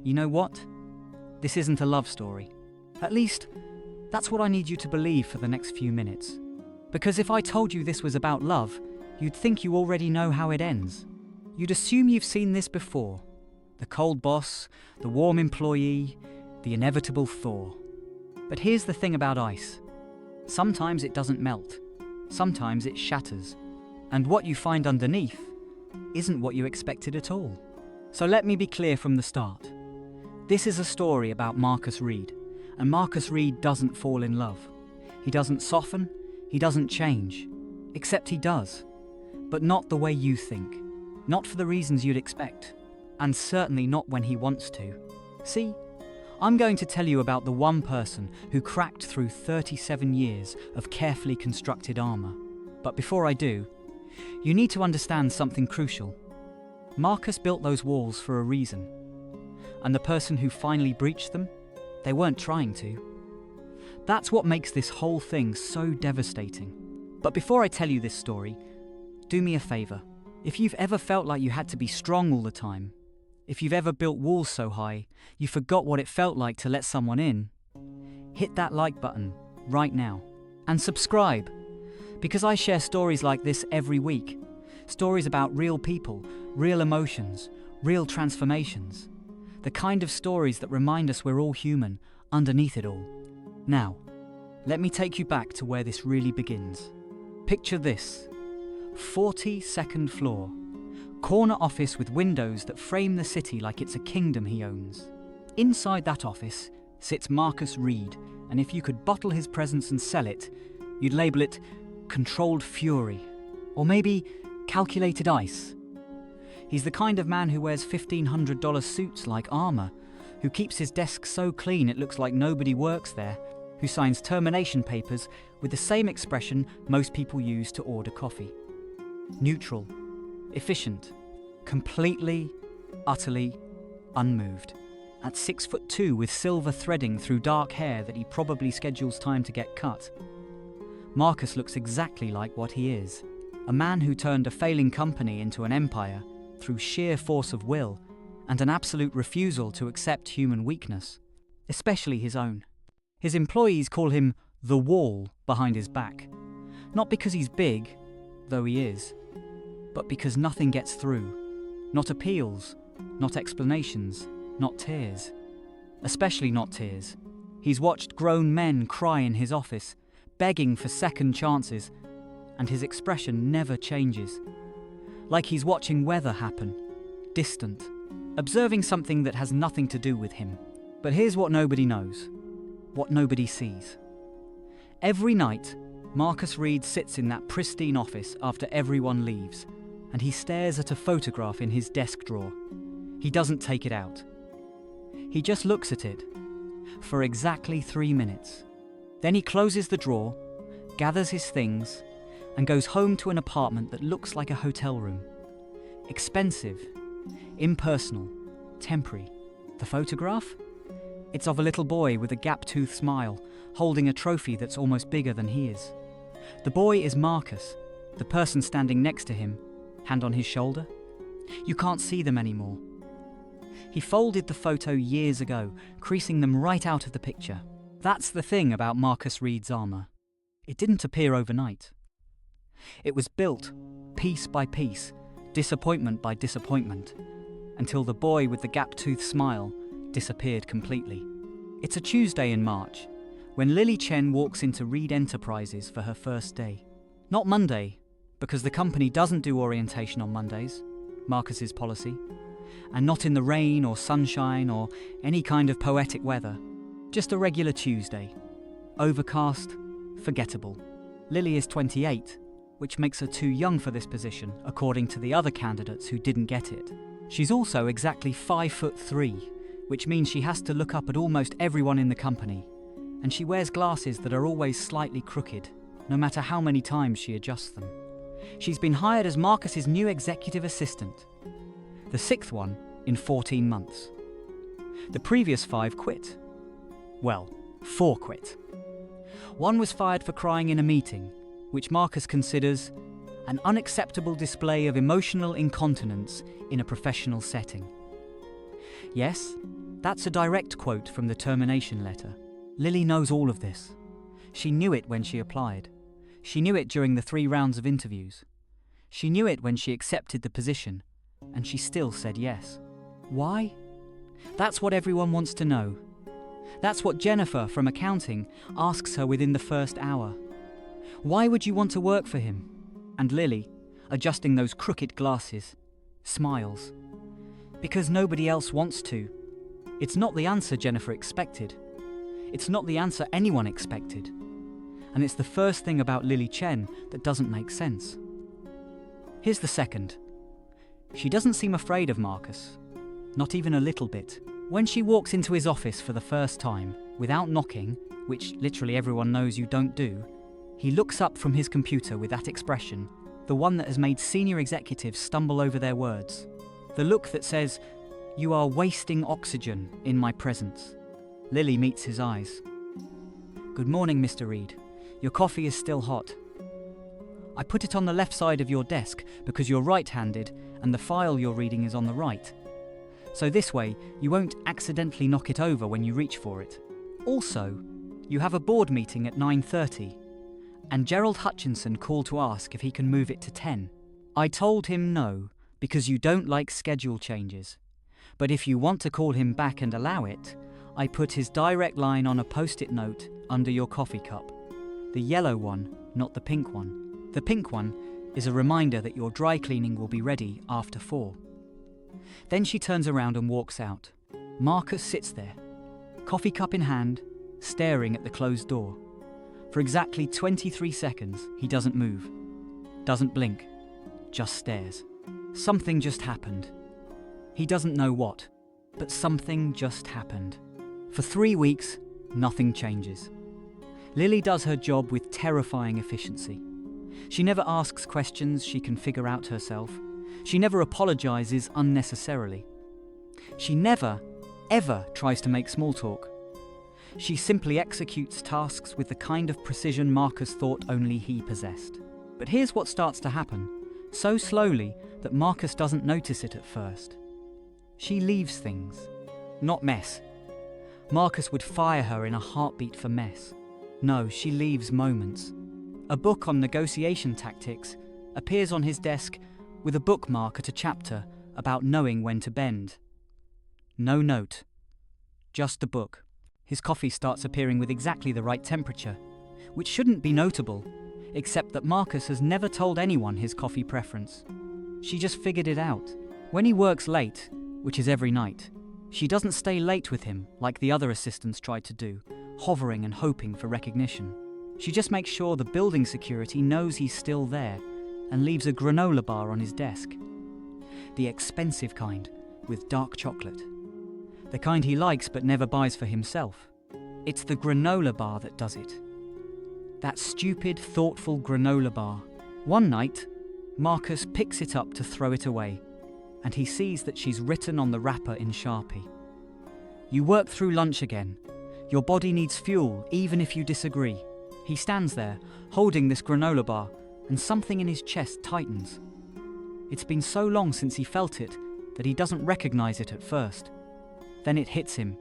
You know what? This isn't a love story. At least, that's what I need you to believe for the next few minutes. Because if I told you this was about love, you'd think you already know how it ends. You'd assume you've seen this before. The cold boss, the warm employee, the inevitable thaw. But here's the thing about ice. Sometimes it doesn't melt. Sometimes it shatters. And what you find underneath isn't what you expected at all. So let me be clear from the start. This is a story about Marcus Reed, and Marcus Reed doesn't fall in love. He doesn't soften, he doesn't change, except he does. But not the way you think, not for the reasons you'd expect, and certainly not when he wants to. See, I'm going to tell you about the one person who cracked through 37 years of carefully constructed armor. But before I do, you need to understand something crucial. Marcus built those walls for a reason. And the person who finally breached them, they weren't trying to. That's what makes this whole thing so devastating. But before I tell you this story, do me a favor. If you've ever felt like you had to be strong all the time, if you've ever built walls so high, you forgot what it felt like to let someone in, hit that like button right now. And subscribe, because I share stories like this every week. Stories about real people, real emotions, real transformations. The kind of stories that remind us we're all human underneath it all. Now, let me take you back to where this really begins. Picture this: 42nd floor, corner office with windows that frame the city like it's a kingdom he owns. Inside that office sits Marcus Reed, and if you could bottle his presence and sell it, you'd label it controlled fury, or maybe calculated ice. He's the kind of man who wears $1,500 suits like armor, who keeps his desk so clean it looks like nobody works there, who signs termination papers with the same expression most people use to order coffee. Neutral, efficient, completely, utterly unmoved. At 6'2" with silver threading through dark hair that he probably schedules time to get cut, Marcus looks exactly like what he is. A man who turned a failing company into an empire through sheer force of will and an absolute refusal to accept human weakness, especially his own. His employees call him the wall behind his back, not because he's big, though he is, but because nothing gets through. Not appeals, not explanations, not tears. Especially not tears. He's watched grown men cry in his office, begging for second chances, and his expression never changes. Like he's watching weather happen, distant, observing something that has nothing to do with him. But here's what nobody knows, what nobody sees. Every night, Marcus Reed sits in that pristine office after everyone leaves, and he stares at a photograph in his desk drawer. He doesn't take it out. He just looks at it for exactly 3 minutes. Then he closes the drawer, gathers his things, and goes home to an apartment that looks like a hotel room. Expensive, impersonal, temporary. The photograph? It's of a little boy with a gap-toothed smile, holding a trophy that's almost bigger than he is. The boy is Marcus, the person standing next to him, hand on his shoulder. You can't see them anymore. He folded the photo years ago, creasing them right out of the picture. That's the thing about Marcus Reed's armor. It didn't appear overnight. It was built, piece by piece, disappointment by disappointment, until the boy with the gap-toothed smile disappeared completely. It's a Tuesday in March, when Lily Chen walks into Reed Enterprises for her first day. Not Monday, because the company doesn't do orientation on Mondays, Marcus's policy, and not in the rain or sunshine or any kind of poetic weather. Just a regular Tuesday. Overcast, forgettable. Lily is 28, which makes her too young for this position, according to the other candidates who didn't get it. She's also exactly 5'3", which means she has to look up at almost everyone in the company, and she wears glasses that are always slightly crooked, no matter how many times she adjusts them. She's been hired as Marcus's new executive assistant, the 6th one in 14 months. The previous 5 quit. Well, 4 quit. One was fired for crying in a meeting, which Marcus considers an unacceptable display of emotional incontinence in a professional setting. Yes, That's a direct quote from the termination letter. Lily knows all of this. She knew it when she applied. She knew it during the 3 rounds of interviews. She knew it when she accepted the position, and she still said yes. Why? That's what everyone wants to know. That's what Jennifer from accounting asks her within the first hour. Why would you want to work for him? And Lily, adjusting those crooked glasses, smiles. Because nobody else wants to. It's not the answer Jennifer expected. It's not the answer anyone expected. And it's the first thing about Lily Chen that doesn't make sense. Here's the second. She doesn't seem afraid of Marcus. Not even a little bit. When she walks into his office for the first time, without knocking, which literally everyone knows you don't do, he looks up from his computer with that expression, the one that has made senior executives stumble over their words. The look that says, "You are wasting oxygen in my presence." Lily meets his eyes. "Good morning, Mr. Reed. Your coffee is still hot. I put it on the left side of your desk because you're right-handed and the file you're reading is on the right. So this way, you won't accidentally knock it over when you reach for it. Also, you have a board meeting at 9:30, and Gerald Hutchinson called to ask if he can move it to 10. I told him no, because you don't like schedule changes. But if you want to call him back and allow it, I put his direct line on a post-it note under your coffee cup. The yellow one, not the pink one. The pink one is a reminder that your dry cleaning will be ready after 4. Then she turns around and walks out. Marcus sits there, coffee cup in hand, staring at the closed door. For exactly 23 seconds, he doesn't move, doesn't blink, just stares. Something just happened. He doesn't know what, but something just happened. For 3 weeks, nothing changes. Lily does her job with terrifying efficiency. She never asks questions she can figure out herself. She never apologizes unnecessarily. She never, ever tries to make small talk. She simply executes tasks with the kind of precision Marcus thought only he possessed. But here's what starts to happen, so slowly that Marcus doesn't notice it at first. She leaves things, not mess. Marcus would fire her in a heartbeat for mess. No, she leaves moments. A book on negotiation tactics appears on his desk with a bookmark at a chapter about knowing when to bend. No note, just the book. His coffee starts appearing with exactly the right temperature, which shouldn't be notable, except that Marcus has never told anyone his coffee preference. She just figured it out. When he works late, which is every night, she doesn't stay late with him like the other assistants tried to do, hovering and hoping for recognition. She just makes sure the building security knows he's still there and leaves a granola bar on his desk. The expensive kind, with dark chocolate. The kind he likes but never buys for himself. It's the granola bar that does it. That stupid, thoughtful granola bar. One night, Marcus picks it up to throw it away, and he sees that she's written on the wrapper in Sharpie. You work through lunch again. Your body needs fuel, even if you disagree. He stands there, holding this granola bar, and something in his chest tightens. It's been so long since he felt it that he doesn't recognize it at first. Then it hits him.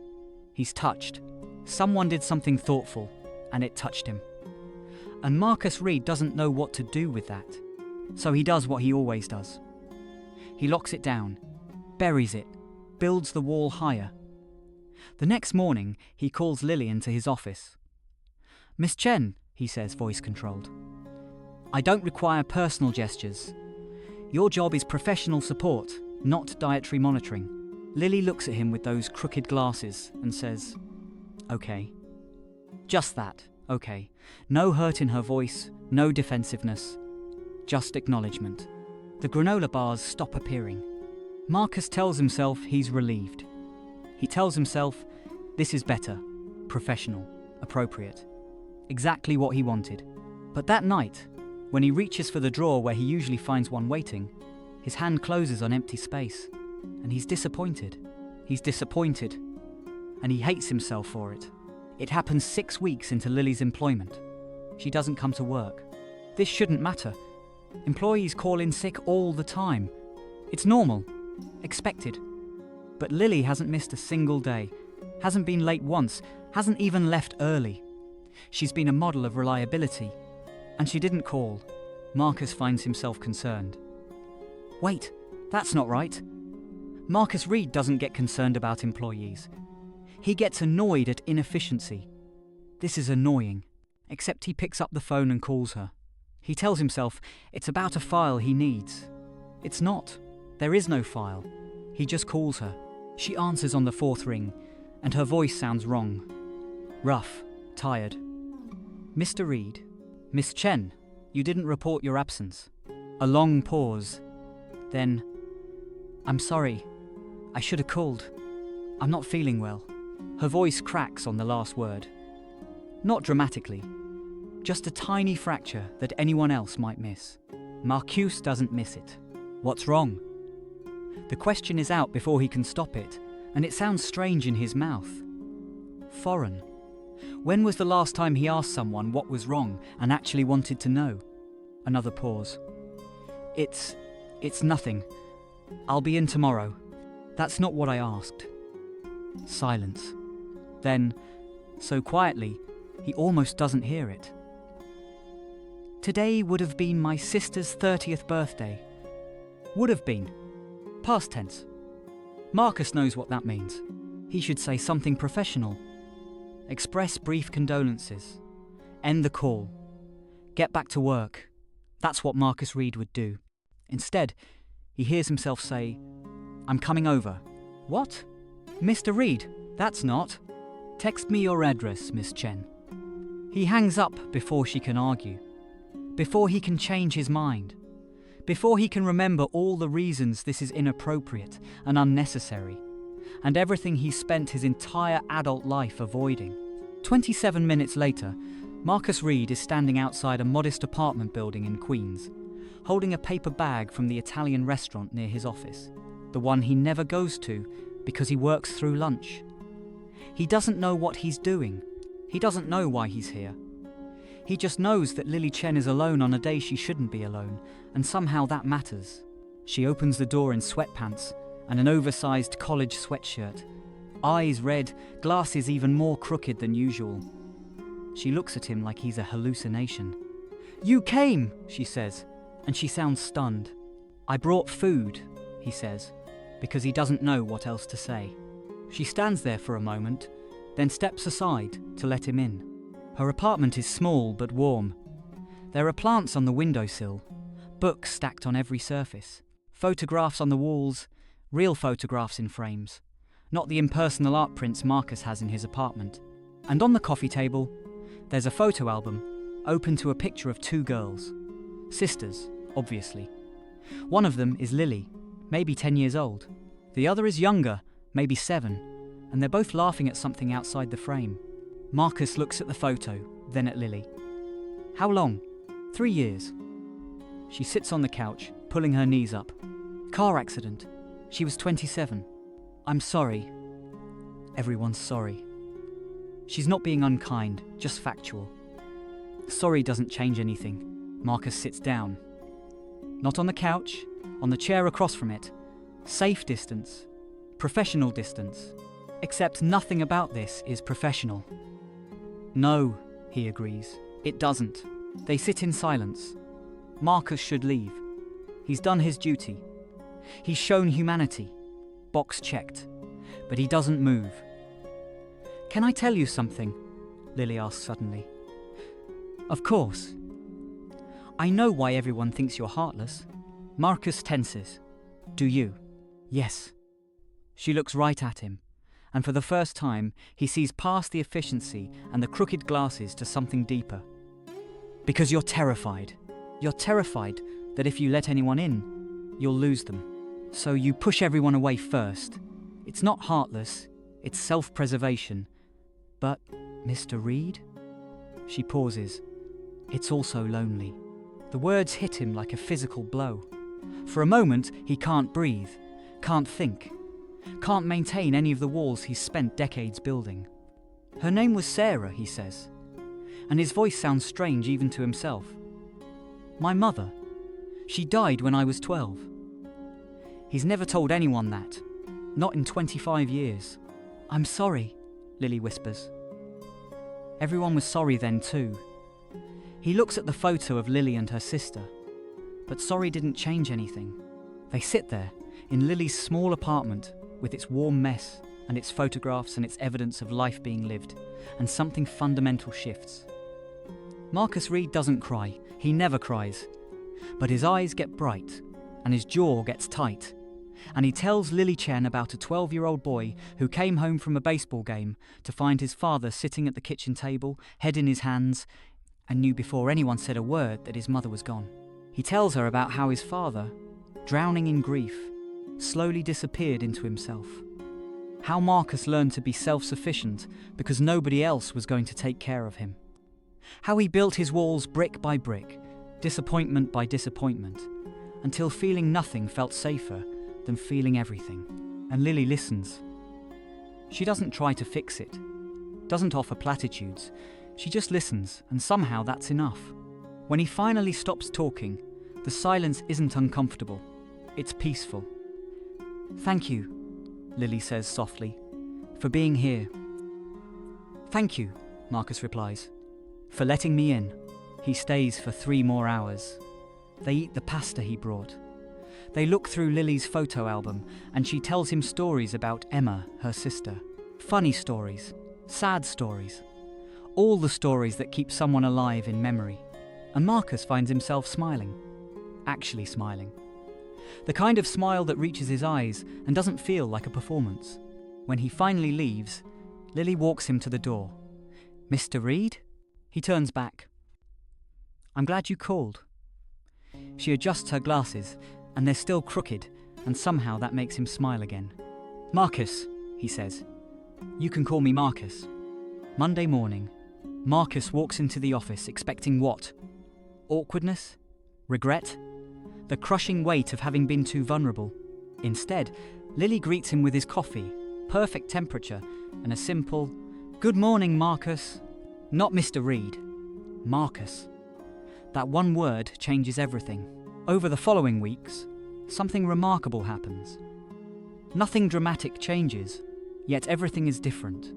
He's touched. Someone did something thoughtful, and it touched him. And Marcus Reed doesn't know what to do with that. So he does what he always does. He locks it down, buries it, builds the wall higher. The next morning, he calls Lily into his office. "Miss Chen," he says, voice controlled. "I don't require personal gestures. Your job is professional support, not dietary monitoring." Lily looks at him with those crooked glasses and says, "Okay." Just that, okay. No hurt in her voice, no defensiveness, just acknowledgement. The granola bars stop appearing. Marcus tells himself he's relieved. He tells himself, this is better, professional, appropriate. Exactly what he wanted. But that night, when he reaches for the drawer where he usually finds one waiting, his hand closes on empty space, and he's disappointed. He's disappointed, and he hates himself for it. It happens 6 weeks into Lily's employment. She doesn't come to work. This shouldn't matter. Employees call in sick all the time. It's normal, expected. But Lily hasn't missed a single day, hasn't been late once, hasn't even left early. She's been a model of reliability, and she didn't call. Marcus finds himself concerned. Wait, that's not right. Marcus Reed doesn't get concerned about employees. He gets annoyed at inefficiency. This is annoying, except he picks up the phone and calls her. He tells himself it's about a file he needs. It's not. There is no file. He just calls her. She answers on the fourth ring, and her voice sounds wrong. Rough, tired. Mr. Reed. Miss Chen, you didn't report your absence. A long pause. Then, I'm sorry. I should have called. I'm not feeling well. Her voice cracks on the last word. Not dramatically. Just a tiny fracture that anyone else might miss. Marcus doesn't miss it. What's wrong? The question is out before he can stop it, and it sounds strange in his mouth. Foreign. When was the last time he asked someone what was wrong and actually wanted to know? Another pause. It's nothing. I'll be in tomorrow. That's not what I asked. Silence. Then, so quietly, he almost doesn't hear it. Today would have been my sister's 30th birthday. Would have been. Past tense. Marcus knows what that means. He should say something professional. Express brief condolences. End the call. Get back to work. That's what Marcus Reed would do. Instead, he hears himself say, I'm coming over. What? Mr. Reed, that's not. Text me your address, Miss Chen. He hangs up before she can argue. Before he can change his mind. Before he can remember all the reasons this is inappropriate and unnecessary, and everything he spent his entire adult life avoiding. 27 minutes later, Marcus Reed is standing outside a modest apartment building in Queens, holding a paper bag from the Italian restaurant near his office, the one he never goes to because he works through lunch. He doesn't know what he's doing. He doesn't know why he's here. He just knows that Lily Chen is alone on a day she shouldn't be alone, and somehow that matters. She opens the door in sweatpants and an oversized college sweatshirt, eyes red, glasses even more crooked than usual. She looks at him like he's a hallucination. You came, she says, and she sounds stunned. I brought food, he says, because he doesn't know what else to say. She stands there for a moment, then steps aside to let him in. Her apartment is small but warm. There are plants on the windowsill, books stacked on every surface, photographs on the walls, real photographs in frames, not the impersonal art prints Marcus has in his apartment. And on the coffee table, there's a photo album, open to a picture of two girls. Sisters, obviously. One of them is Lily, maybe 10 years old. The other is younger, maybe 7, and they're both laughing at something outside the frame. Marcus looks at the photo, then at Lily. How long? 3 years. She sits on the couch, pulling her knees up. Car accident. She was 27. I'm sorry. Everyone's sorry. She's not being unkind, just factual. Sorry doesn't change anything. Marcus sits down. Not on the couch, on the chair across from it. Safe distance. Professional distance. Except nothing about this is professional. No, he agrees. It doesn't. They sit in silence. Marcus should leave. He's done his duty. He's shown humanity. Box checked. But he doesn't move. Can I tell you something? Lily asks suddenly. Of course. I know why everyone thinks you're heartless. Marcus tenses. Do you? Yes. She looks right at him. And for the first time, he sees past the efficiency and the crooked glasses to something deeper. Because you're terrified. You're terrified that if you let anyone in, you'll lose them. So you push everyone away first. It's not heartless, it's self-preservation. But, Mr. Reed? She pauses. It's also lonely. The words hit him like a physical blow. For a moment, he can't breathe, can't think. Can't maintain any of the walls he's spent decades building. Her name was Sarah, he says, and his voice sounds strange even to himself. My mother. She died when I was 12. He's never told anyone that. Not in 25 years. I'm sorry, Lily whispers. Everyone was sorry then too. He looks at the photo of Lily and her sister, but sorry didn't change anything. They sit there, in Lily's small apartment, with its warm mess, and its photographs and its evidence of life being lived, and something fundamental shifts. Marcus Reed doesn't cry, he never cries, but his eyes get bright, and his jaw gets tight, and he tells Lily Chen about a 12-year-old boy who came home from a baseball game to find his father sitting at the kitchen table, head in his hands, and knew before anyone said a word that his mother was gone. He tells her about how his father, drowning in grief, slowly disappeared into himself. How Marcus learned to be self-sufficient because nobody else was going to take care of him. How he built his walls brick by brick, disappointment by disappointment, until feeling nothing felt safer than feeling everything. And Lily listens. She doesn't try to fix it, doesn't offer platitudes. She just listens, and somehow that's enough. When he finally stops talking, the silence isn't uncomfortable. It's peaceful. Thank you, Lily says softly, for being here. Thank you, Marcus replies, for letting me in. He stays for 3 more hours. They eat the pasta he brought. They look through Lily's photo album, and she tells him stories about Emma, her sister. Funny stories, sad stories, all the stories that keep someone alive in memory. And Marcus finds himself smiling, actually smiling. The kind of smile that reaches his eyes and doesn't feel like a performance. When he finally leaves, Lily walks him to the door. Mr. Reed? He turns back. I'm glad you called. She adjusts her glasses, and they're still crooked, and somehow that makes him smile again. Marcus, he says. You can call me Marcus. Monday morning, Marcus walks into the office expecting what? Awkwardness? Regret? The crushing weight of having been too vulnerable. Instead, Lily greets him with his coffee, perfect temperature, and a simple, "Good morning, Marcus." Not Mr. Reed. Marcus. That one word changes everything. Over the following weeks, something remarkable happens. Nothing dramatic changes, yet everything is different.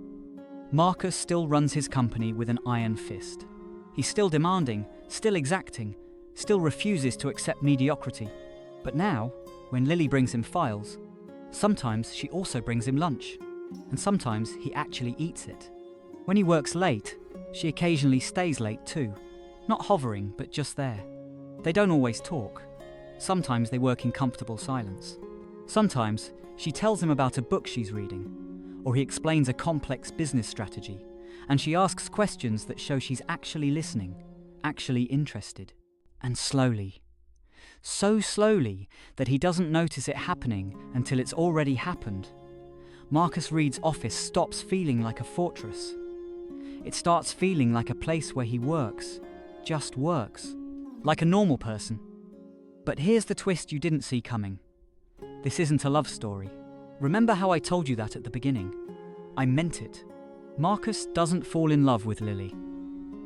Marcus still runs his company with an iron fist. He's still demanding, still exacting, still refuses to accept mediocrity. But now, when Lily brings him files, sometimes she also brings him lunch, and sometimes he actually eats it. When he works late, she occasionally stays late too, not hovering, but just there. They don't always talk. Sometimes they work in comfortable silence. Sometimes she tells him about a book she's reading, or he explains a complex business strategy, and she asks questions that show she's actually listening, actually interested. And slowly, so slowly that he doesn't notice it happening until it's already happened, Marcus Reed's office stops feeling like a fortress. It starts feeling like a place where he works, just works, like a normal person. But here's the twist you didn't see coming. This isn't a love story. Remember how I told you that at the beginning? I meant it. Marcus doesn't fall in love with Lily.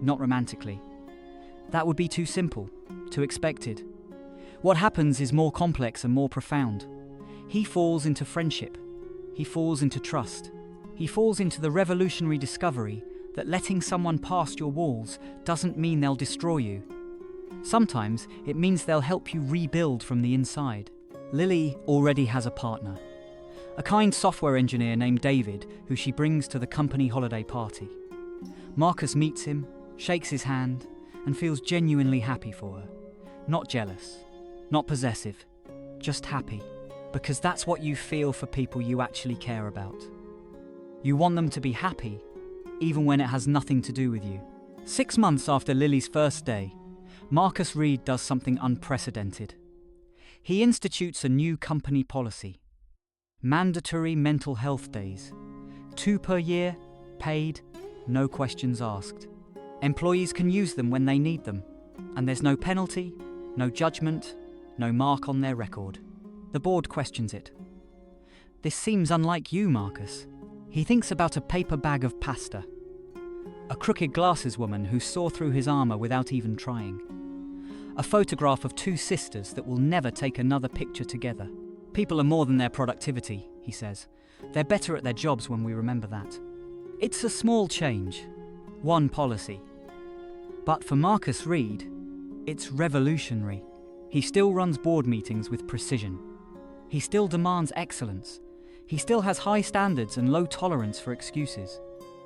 Not romantically. That would be too simple, too expected. What happens is more complex and more profound. He falls into friendship. He falls into trust. He falls into the revolutionary discovery that letting someone past your walls doesn't mean they'll destroy you. Sometimes it means they'll help you rebuild from the inside. Lily already has a partner. A kind software engineer named David, who she brings to the company holiday party. Marcus meets him, shakes his hand, and feels genuinely happy for her. Not jealous, not possessive, just happy. Because that's what you feel for people you actually care about. You want them to be happy, even when it has nothing to do with you. 6 months after Lily's first day, Marcus Reed does something unprecedented. He institutes a new company policy. Mandatory mental health days. 2 per year, paid, no questions asked. Employees can use them when they need them, and there's no penalty, no judgment, no mark on their record. The board questions it. This seems unlike you, Marcus. He thinks about a paper bag of pasta. A crooked glasses woman who saw through his armour without even trying. A photograph of 2 sisters that will never take another picture together. People are more than their productivity, he says. They're better at their jobs when we remember that. It's a small change, one policy. But for Marcus Reed, it's revolutionary. He still runs board meetings with precision. He still demands excellence. He still has high standards and low tolerance for excuses.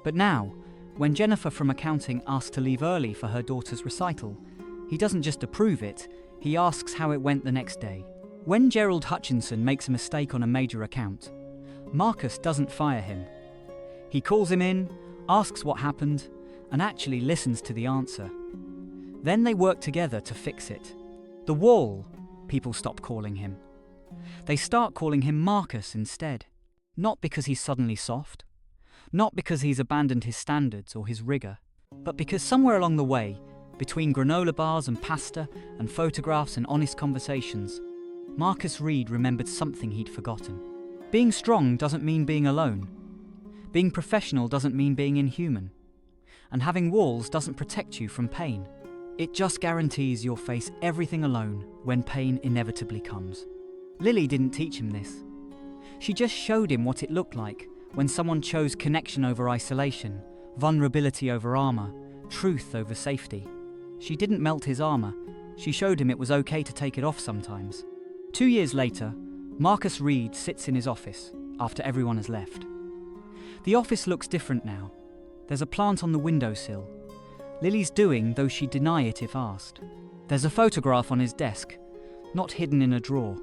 But now, when Jennifer from accounting asks to leave early for her daughter's recital, he doesn't just approve it, he asks how it went the next day. When Gerald Hutchinson makes a mistake on a major account, Marcus doesn't fire him. He calls him in, asks what happened, and actually listens to the answer. Then they work together to fix it. The Wall, people stop calling him. They start calling him Marcus instead. Not because he's suddenly soft, not because he's abandoned his standards or his rigor, but because somewhere along the way, between granola bars and pasta and photographs and honest conversations, Marcus Reed remembered something he'd forgotten. Being strong doesn't mean being alone. Being professional doesn't mean being inhuman. And having walls doesn't protect you from pain. It just guarantees you'll face everything alone when pain inevitably comes. Lily didn't teach him this. She just showed him what it looked like when someone chose connection over isolation, vulnerability over armor, truth over safety. She didn't melt his armor. She showed him it was okay to take it off sometimes. 2 years later, Marcus Reed sits in his office after everyone has left. The office looks different now. There's a plant on the windowsill. Lily's doing, though she'd deny it if asked. There's a photograph on his desk, not hidden in a drawer.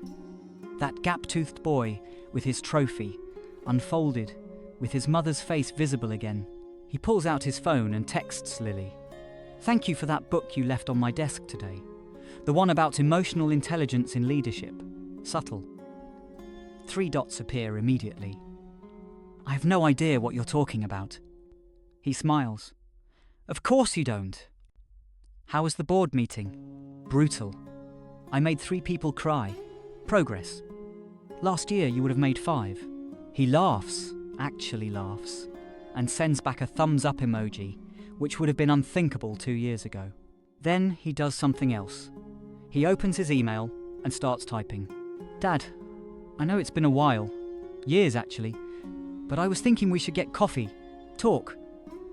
That gap-toothed boy with his trophy, unfolded, with his mother's face visible again. He pulls out his phone and texts Lily. "Thank you for that book you left on my desk today. The one about emotional intelligence in leadership. Subtle." 3 dots appear immediately. "I have no idea what you're talking about." He smiles. "Of course you don't." "How was the board meeting?" "Brutal. I made 3 people cry. Progress. Last year you would have made 5. He laughs, actually laughs, and sends back a thumbs up emoji, which would have been unthinkable 2 years ago. Then he does something else. He opens his email and starts typing. "Dad, I know it's been a while, years actually, but I was thinking we should get coffee, talk.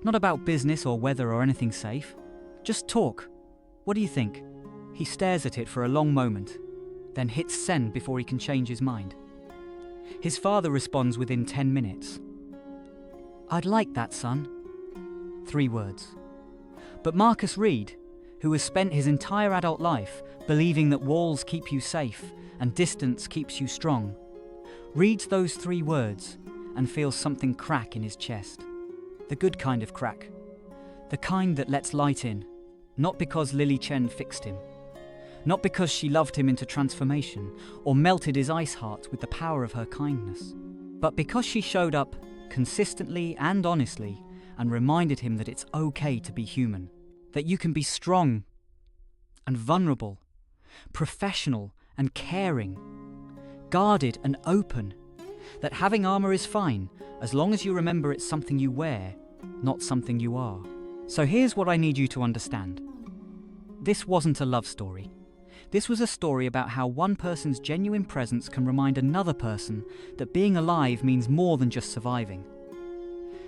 Not about business or weather or anything safe. Just talk. What do you think?" He stares at it for a long moment, then hits send before he can change his mind. His father responds within 10 minutes. "I'd like that, son." 3 words. But Marcus Reed, who has spent his entire adult life believing that walls keep you safe and distance keeps you strong, reads those 3 words and feels something crack in his chest. The good kind of crack. The kind that lets light in, not because Lily Chen fixed him, not because she loved him into transformation or melted his ice heart with the power of her kindness, but because she showed up consistently and honestly and reminded him that it's okay to be human, that you can be strong and vulnerable, professional and caring, guarded and open, that having armor is fine as long as you remember it's something you wear, not something you are. So here's what I need you to understand. This wasn't a love story. This was a story about how one person's genuine presence can remind another person that being alive means more than just surviving.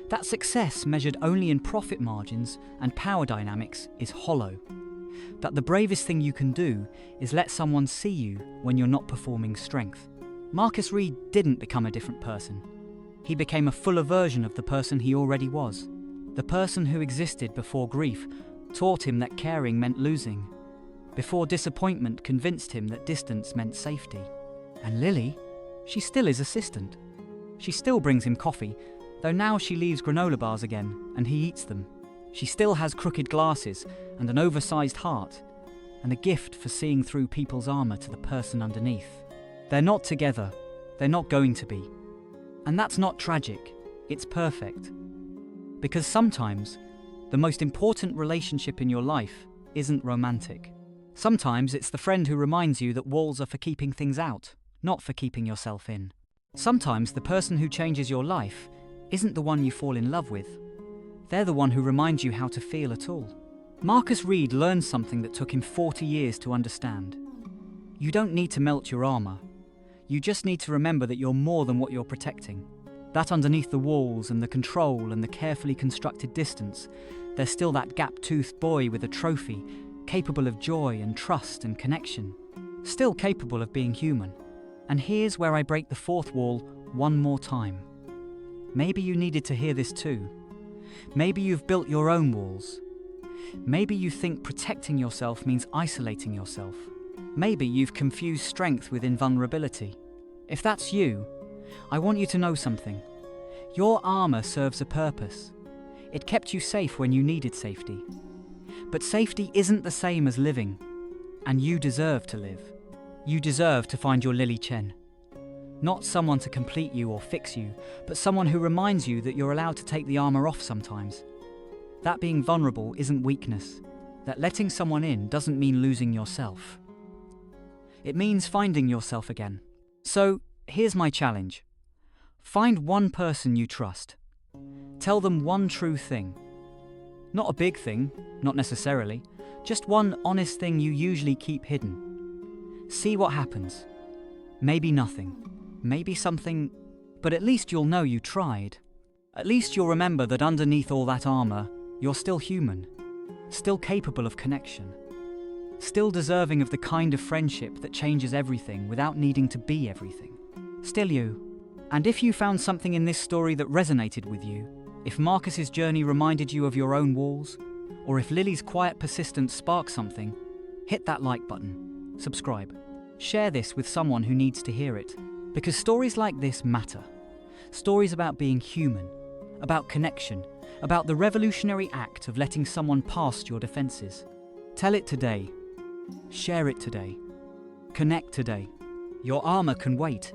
That success measured only in profit margins and power dynamics is hollow. That the bravest thing you can do is let someone see you when you're not performing strength. Marcus Reed didn't become a different person. He became a fuller version of the person he already was. The person who existed before grief taught him that caring meant losing, before disappointment convinced him that distance meant safety. And Lily, she still is assistant. She still brings him coffee, though now she leaves granola bars again and he eats them. She still has crooked glasses and an oversized heart, and a gift for seeing through people's armor to the person underneath. They're not together. They're not going to be. And that's not tragic. It's perfect. Because sometimes, the most important relationship in your life isn't romantic. Sometimes it's the friend who reminds you that walls are for keeping things out, not for keeping yourself in. Sometimes the person who changes your life isn't the one you fall in love with. They're the one who reminds you how to feel at all. Marcus Reed learned something that took him 40 years to understand. You don't need to melt your armor. You just need to remember that you're more than what you're protecting. That underneath the walls and the control and the carefully constructed distance, there's still that gap-toothed boy with a trophy, capable of joy and trust and connection. Still capable of being human. And here's where I break the fourth wall one more time. Maybe you needed to hear this too. Maybe you've built your own walls. Maybe you think protecting yourself means isolating yourself. Maybe you've confused strength with invulnerability. If that's you, I want you to know something. Your armor serves a purpose. It kept you safe when you needed safety. But safety isn't the same as living, and you deserve to live. You deserve to find your Lily Chen. Not someone to complete you or fix you, but someone who reminds you that you're allowed to take the armor off sometimes. That being vulnerable isn't weakness. That letting someone in doesn't mean losing yourself. It means finding yourself again. So, here's my challenge. Find one person you trust. Tell them one true thing. Not a big thing, not necessarily, just one honest thing you usually keep hidden. See what happens. Maybe nothing, maybe something, but at least you'll know you tried. At least you'll remember that underneath all that armor, you're still human, still capable of connection, still deserving of the kind of friendship that changes everything without needing to be everything. Still you. And if you found something in this story that resonated with you, if Marcus's journey reminded you of your own walls, or if Lily's quiet persistence sparked something, hit that like button, subscribe. Share this with someone who needs to hear it, because stories like this matter. Stories about being human, about connection, about the revolutionary act of letting someone past your defenses. Tell it today. Share it today. Connect today. Your armor can wait.